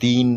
3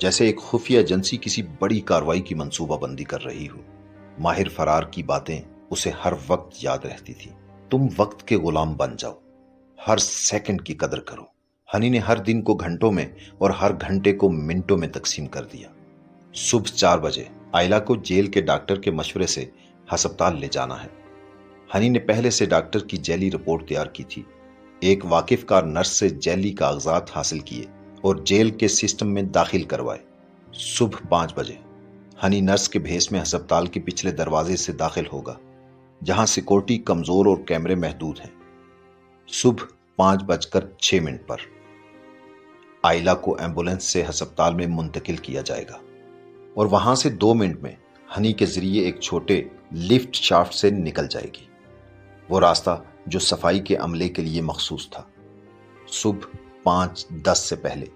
جیسے ایک خفیہ ایجنسی کسی بڑی کارروائی کی منصوبہ بندی کر رہی ہو۔ ماہر فرار کی باتیں اسے ہر وقت یاد رہتی تھی۔ تم وقت کے غلام بن جاؤ، ہر سیکنڈ کی قدر کرو۔ ہنی نے ہر دن کو گھنٹوں میں اور ہر گھنٹے کو منٹوں میں تقسیم کر دیا۔ صبح 4 بجے آئلہ کو جیل کے ڈاکٹر کے مشورے سے ہسپتال لے جانا ہے۔ ہنی نے پہلے سے ڈاکٹر کی جیلی رپورٹ تیار کی تھی، ایک واقف کار نرس سے جیلی کاغذات حاصل کیے اور جیل کے سسٹم میں داخل کروائے۔ صبح 5 بجے ہنی نرس کے بھیس میں ہسپتال کے پچھلے دروازے سے داخل ہوگا، جہاں سیکورٹی کمزور اور کیمرے محدود ہیں۔ صبح 5:06 پر آئلہ کو ایمبولینس سے ہسپتال میں منتقل کیا جائے گا اور وہاں سے 2 منٹ میں ہنی کے ذریعے ایک چھوٹے لفٹ شافٹ سے نکل جائے گی، وہ راستہ جو صفائی کے عملے کے لیے مخصوص تھا۔ صبح 5:10 سے پہلے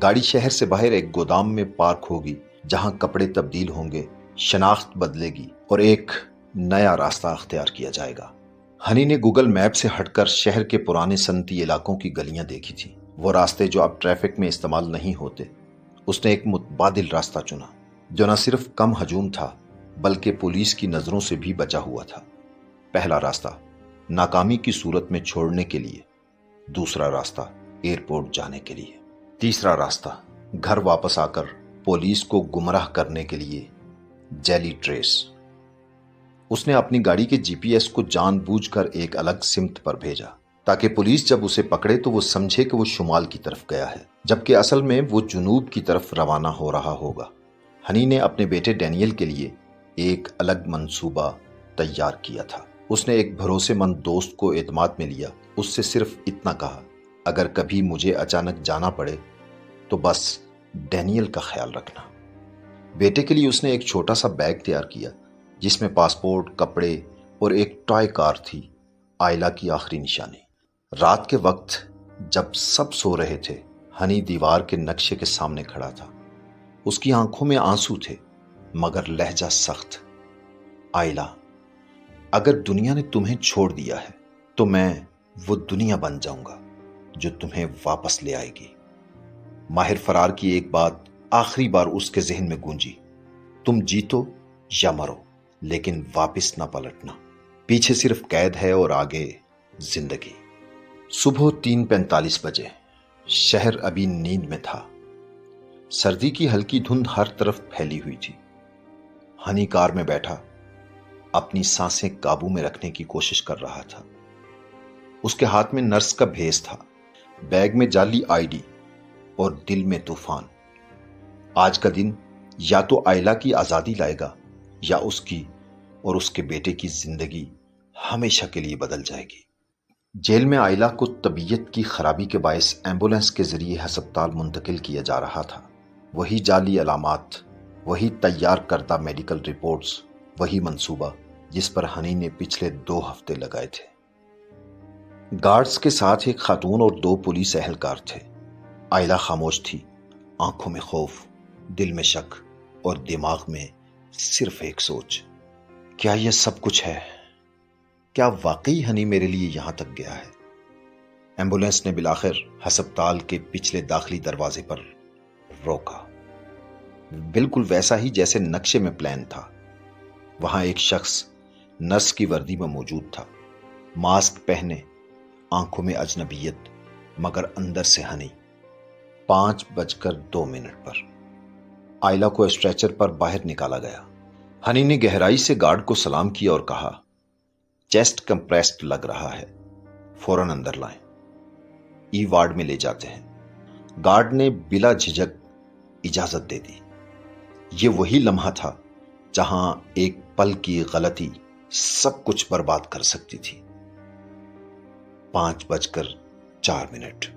گاڑی شہر سے باہر ایک گودام میں پارک ہوگی، جہاں کپڑے تبدیل ہوں گے، شناخت بدلے گی اور ایک نیا راستہ اختیار کیا جائے گا۔ ہنی نے گوگل میپ سے ہٹ کر شہر کے پرانے صنعتی علاقوں کی گلیاں دیکھی تھی، وہ راستے جو اب ٹریفک میں استعمال نہیں ہوتے۔ اس نے ایک متبادل راستہ چنا جو نہ صرف کم ہجوم تھا بلکہ پولیس کی نظروں سے بھی بچا ہوا تھا۔ پہلا راستہ ناکامی کی صورت میں چھوڑنے کے لیے، دوسرا راستہ ایئرپورٹ جانے کے لیے، تیسرا راستہ گھر واپس آ کر پولیس کو گمراہ کرنے کے لیے، جیلی ٹریس۔ اس نے اپنی گاڑی کے جی پی ایس کو جان بوجھ کر ایک الگ سمت پر بھیجا تاکہ پولیس جب اسے پکڑے تو وہ سمجھے کہ وہ شمال کی طرف گیا ہے، جبکہ اصل میں وہ جنوب کی طرف روانہ ہو رہا ہوگا۔ ہنی نے اپنے بیٹے ڈینیل کے لیے ایک الگ منصوبہ تیار کیا تھا۔ اس نے ایک بھروسے مند دوست کو اعتماد میں لیا، اس سے صرف اتنا کہا، اگر کبھی مجھے اچانک جانا پڑے تو بس ڈینیل کا خیال رکھنا۔ بیٹے کے لیے اس نے ایک چھوٹا سا بیگ تیار کیا جس میں پاسپورٹ، کپڑے اور ایک ٹوائے کار تھی، آئلہ کی آخری نشانی۔ رات کے وقت جب سب سو رہے تھے، ہنی دیوار کے نقشے کے سامنے کھڑا تھا۔ اس کی آنکھوں میں آنسو تھے مگر لہجہ سخت۔ آئلہ، اگر دنیا نے تمہیں چھوڑ دیا ہے تو میں وہ دنیا بن جاؤں گا جو تمہیں واپس لے آئے گی۔ ماہر فرار کی ایک بات آخری بار اس کے ذہن میں گونجی، تم جیتو یا مرو لیکن واپس نہ پلٹنا، پیچھے صرف قید ہے اور آگے زندگی۔ صبح 3:45 بجے شہر ابھی نیند میں تھا، سردی کی ہلکی دھند ہر طرف پھیلی ہوئی تھی۔ ہنی کار میں بیٹھا اپنی سانسیں قابو میں رکھنے کی کوشش کر رہا تھا۔ اس کے ہاتھ میں نرس کا بھیس تھا، بیگ میں جعلی آئی ڈی اور دل میں طوفان۔ آج کا دن یا تو آئلہ کی آزادی لائے گا یا اس کی اور اس کے بیٹے کی زندگی ہمیشہ کے لیے بدل جائے گی۔ جیل میں آئلہ کو طبیعت کی خرابی کے باعث ایمبولینس کے ذریعے ہسپتال منتقل کیا جا رہا تھا۔ وہی جعلی علامات، وہی تیار کردہ میڈیکل رپورٹس، وہی منصوبہ جس پر ہنی نے پچھلے 2 ہفتے لگائے تھے۔ گارڈز کے ساتھ ایک خاتون اور 2 پولیس اہلکار تھے۔ آئلہ خاموش تھی، آنکھوں میں خوف، دل میں شک اور دماغ میں صرف ایک سوچ، کیا یہ سب کچھ ہے؟ کیا واقعی ہنی میرے لیے یہاں تک گیا ہے؟ ایمبولینس نے بالآخر ہسپتال کے پچھلے داخلی دروازے پر روکا، بالکل ویسا ہی جیسے نقشے میں پلان تھا۔ وہاں ایک شخص نرس کی وردی میں موجود تھا، ماسک پہنے، آنکھوں میں اجنبیت مگر اندر سے ہنی۔ 5:02 پر آئلہ کو اسٹریچر پر باہر نکالا گیا۔ ہنی نے گہرائی سے گارڈ کو سلام کیا اور کہا، چیسٹ کمپریسڈ لگ رہا ہے، فوراً اندر لائیں، ای وارڈ میں لے جاتے ہیں۔ گارڈ نے بلا جھجک اجازت دے دی۔ یہ وہی لمحہ تھا جہاں ایک پل کی غلطی سب کچھ برباد کر سکتی تھی۔ 5:04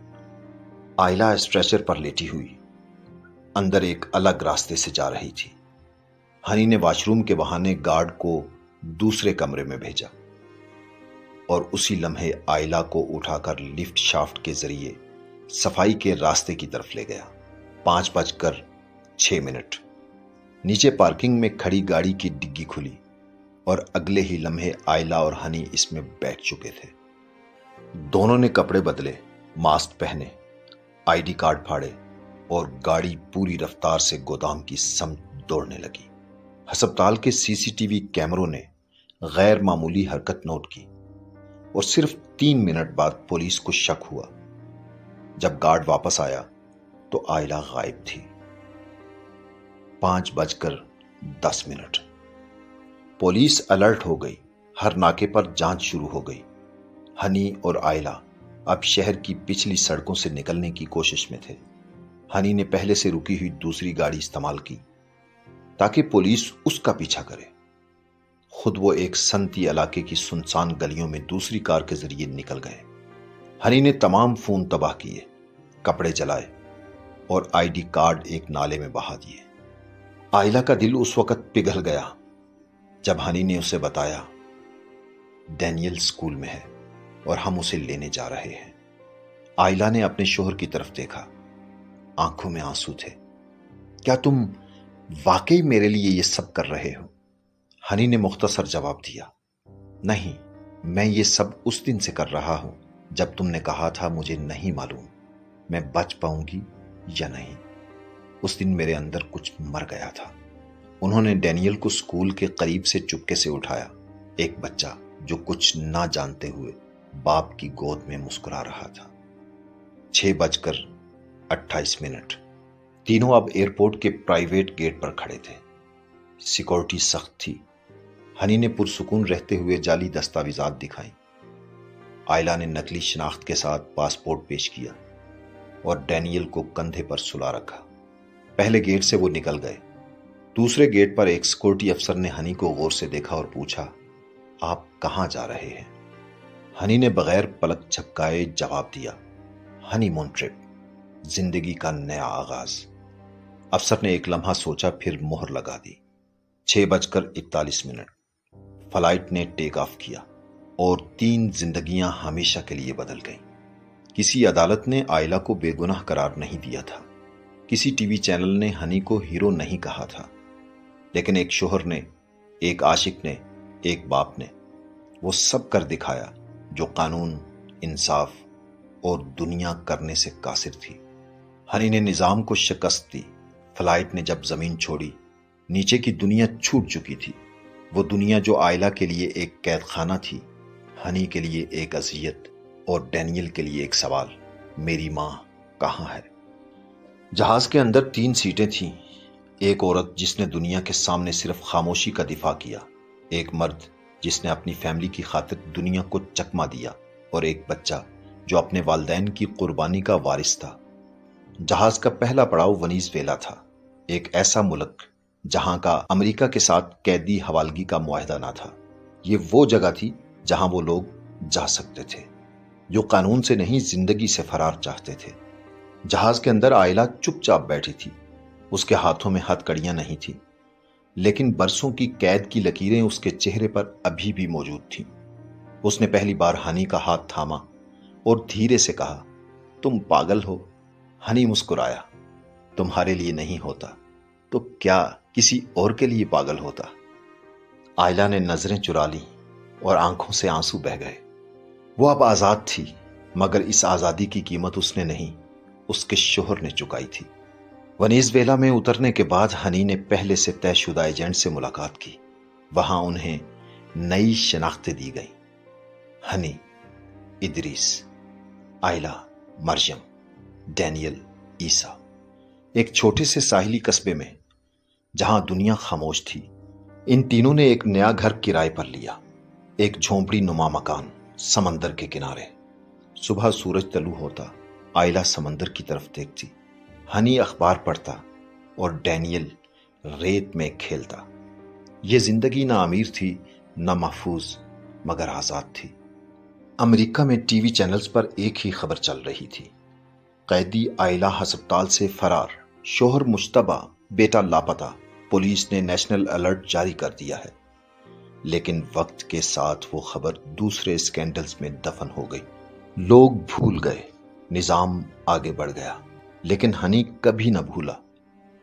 آئلہ اسٹریچر پر لیٹی ہوئی اندر ایک الگ راستے سے جا رہی تھی۔ ہنی نے واش روم کے بہانے گارڈ کو دوسرے کمرے میں بھیجا اور اسی لمحے آئلہ کو اٹھا کر لفٹ شافٹ کے ذریعے صفائی کے راستے کی طرف لے گیا۔ 5:06 نیچے پارکنگ میں کھڑی گاڑی کی ڈگی کھلی اور اگلے ہی لمحے آئلہ اور ہنی اس میں بیٹھ چکے تھے۔ دونوں نے کپڑے بدلے، ماسک پہنے، آئی ڈی کارڈ پھاڑے اور گاڑی پوری رفتار سے گودام کی سمت دوڑنے لگی۔ ہسپتال کے سی سی ٹی وی کیمروں نے غیر معمولی حرکت نوٹ کی اور صرف 3 منٹ بعد پولیس کو شک ہوا۔ جب گارڈ واپس آیا تو آئلہ غائب تھی۔ 5:10۔ پولیس الرٹ ہو گئی، ہر ناکے پر جانچ شروع ہو گئی۔ ہنی اور آئلہ اب شہر کی پچھلی سڑکوں سے نکلنے کی کوشش میں تھے۔ ہنی نے پہلے سے رکی ہوئی دوسری گاڑی استعمال کی تاکہ پولیس اس کا پیچھا کرے۔ خود وہ ایک سنتی علاقے کی سنسان گلیوں میں دوسری کار کے ذریعے نکل گئے۔ ہنی نے تمام فون تباہ کیے، کپڑے جلائے اور آئی ڈی کارڈ ایک نالے میں بہا دیے۔ آئلہ کا دل اس وقت پگھل گیا جب ہنی نے اسے بتایا ڈینیل اسکول میں ہے اور ہم اسے لینے جا رہے ہیں۔ آئلہ نے اپنے شوہر کی طرف دیکھا، آنکھوں میں آنسو تھے۔ کیا تم واقعی میرے لیے یہ سب کر رہے ہو؟ ہنی نے مختصر جواب دیا، نہیں، میں یہ سب اس دن سے کر رہا ہوں جب تم نے کہا تھا مجھے نہیں معلوم میں بچ پاؤں گی یا نہیں۔ اس دن میرے اندر کچھ مر گیا تھا۔ انہوں نے ڈینیل کو اسکول کے قریب سے چپکے سے اٹھایا، ایک بچہ جو کچھ نہ جانتے ہوئے باپ کی گود میں مسکرا رہا تھا۔ 6:28۔ تینوں اب ایئرپورٹ کے پرائیویٹ گیٹ پر کھڑے تھے۔ سیکورٹی سخت تھی۔ ہنی نے پرسکون رہتے ہوئے جعلی دستاویزات دکھائیں۔ آئلہ نے نقلی شناخت کے ساتھ پاسپورٹ پیش کیا اور ڈینیل کو کندھے پر سلا رکھا۔ پہلے گیٹ سے وہ نکل گئے۔ دوسرے گیٹ پر ایک سیکورٹی افسر نے ہنی کو غور سے دیکھا اور پوچھا، آپ کہاں جا رہے ہیں؟ ہنی نے بغیر پلک جھپکائے جواب دیا، ہنی مون ٹرپ، زندگی کا نیا آغاز۔ افسر نے ایک لمحہ سوچا، پھر مہر لگا دی۔ 6:41۔ فلائٹ نے ٹیک آف کیا اور 3 زندگیاں ہمیشہ کے لیے بدل گئیں۔ کسی عدالت نے آئلہ کو بے گناہ قرار نہیں دیا تھا، کسی ٹی وی چینل نے ہنی کو ہیرو نہیں کہا تھا، لیکن ایک شوہر نے، ایک عاشق نے، ایک باپ نے وہ سب کر دکھایا جو قانون، انصاف اور دنیا کرنے سے قاصر تھی۔ ہنی نے نظام کو شکست دی۔ فلائٹ نے جب زمین چھوڑی، نیچے کی دنیا چھوٹ چکی تھی، وہ دنیا جو آئلہ کے لیے ایک قید خانہ تھی، ہنی کے لیے ایک اذیت اور ڈینیل کے لیے ایک سوال، میری ماں کہاں ہے؟ جہاز کے اندر 3 سیٹیں تھیں، ایک عورت جس نے دنیا کے سامنے صرف خاموشی کا دفاع کیا، ایک مرد جس نے اپنی فیملی کی خاطر دنیا کو چکما دیا، اور ایک بچہ جو اپنے والدین کی قربانی کا وارث تھا۔ جہاز کا پہلا پڑاؤ ونیزویلا تھا، ایک ایسا ملک جہاں کا امریکہ کے ساتھ قیدی حوالگی کا معاہدہ نہ تھا۔ یہ وہ جگہ تھی جہاں وہ لوگ جا سکتے تھے جو قانون سے نہیں زندگی سے فرار چاہتے تھے۔ جہاز کے اندر آئلہ چپ چاپ بیٹھی تھی، اس کے ہاتھوں میں ہتھ کڑیاں نہیں تھیں، لیکن برسوں کی قید کی لکیریں اس کے چہرے پر ابھی بھی موجود تھیں۔ اس نے پہلی بار ہنی کا ہاتھ تھاما اور دھیرے سے کہا، تم پاگل ہو؟ ہنی مسکرایا، تمہارے لیے نہیں ہوتا تو کیا کسی اور کے لیے پاگل ہوتا؟ آئلہ نے نظریں چرا لیں اور آنکھوں سے آنسو بہہ گئے۔ وہ اب آزاد تھی، مگر اس آزادی کی قیمت اس نے نہیں، اس کے شوہر نے چکائی تھی۔ ونیزویلا میں اترنے کے بعد ہنی نے پہلے سے طے شدہ ایجنٹ سے ملاقات کی۔ وہاں انہیں نئی شناختیں دی گئیں، ہنی، ادریس، آئلہ، مریم، ڈینیل، عیسیٰ۔ ایک چھوٹے سے ساحلی قصبے میں جہاں دنیا خاموش تھی، ان تینوں نے ایک نیا گھر کرائے پر لیا، ایک جھونپڑی نما مکان سمندر کے کنارے۔ صبح سورج طلوع ہوتا، آئلہ سمندر کی طرف دیکھتی، ہنی اخبار پڑھتا اور ڈینیل ریت میں کھیلتا۔ یہ زندگی نہ امیر تھی نہ محفوظ، مگر آزاد تھی۔ امریکہ میں ٹی وی چینلز پر ایک ہی خبر چل رہی تھی، قیدی آئلہ ہسپتال سے فرار، شوہر مشتبہ، بیٹا لاپتہ، پولیس نے نیشنل الرٹ جاری کر دیا ہے۔ لیکن وقت کے ساتھ وہ خبر دوسرے اسکینڈلز میں دفن ہو گئی۔ لوگ بھول گئے، نظام آگے بڑھ گیا، لیکن ہنی کبھی نہ بھولا۔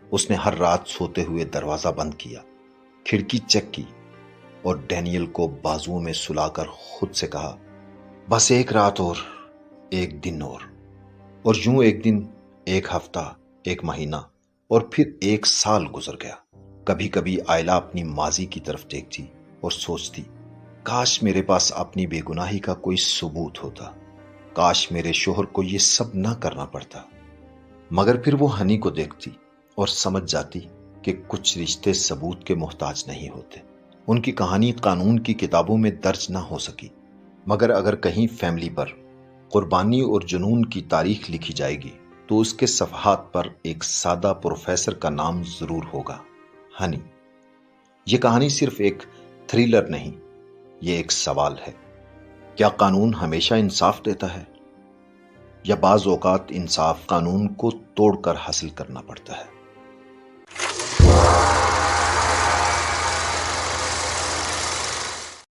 اس نے ہر رات سوتے ہوئے دروازہ بند کیا، کھڑکی چیک کی اور ڈینیل کو بازوؤں میں سلا کر خود سے کہا، بس ایک رات اور، ایک دن اور یوں ایک دن، ایک ہفتہ، 1 مہینہ اور پھر 1 سال گزر گیا۔ کبھی کبھی آئلہ اپنی ماضی کی طرف دیکھتی اور سوچتی، کاش میرے پاس اپنی بے گناہی کا کوئی ثبوت ہوتا، کاش میرے شوہر کو یہ سب نہ کرنا پڑتا۔ مگر پھر وہ ہنی کو دیکھتی اور سمجھ جاتی کہ کچھ رشتے ثبوت کے محتاج نہیں ہوتے۔ ان کی کہانی قانون کی کتابوں میں درج نہ ہو سکی، مگر اگر کہیں فیملی پر قربانی اور جنون کی تاریخ لکھی جائے گی تو اس کے صفحات پر ایک سادہ پروفیسر کا نام ضرور ہوگا، ہنی۔ یہ کہانی صرف ایک تھرلر نہیں، یہ ایک سوال ہے۔ کیا قانون ہمیشہ انصاف دیتا ہے، یا بعض اوقات انصاف قانون کو توڑ کر حاصل کرنا پڑتا ہے؟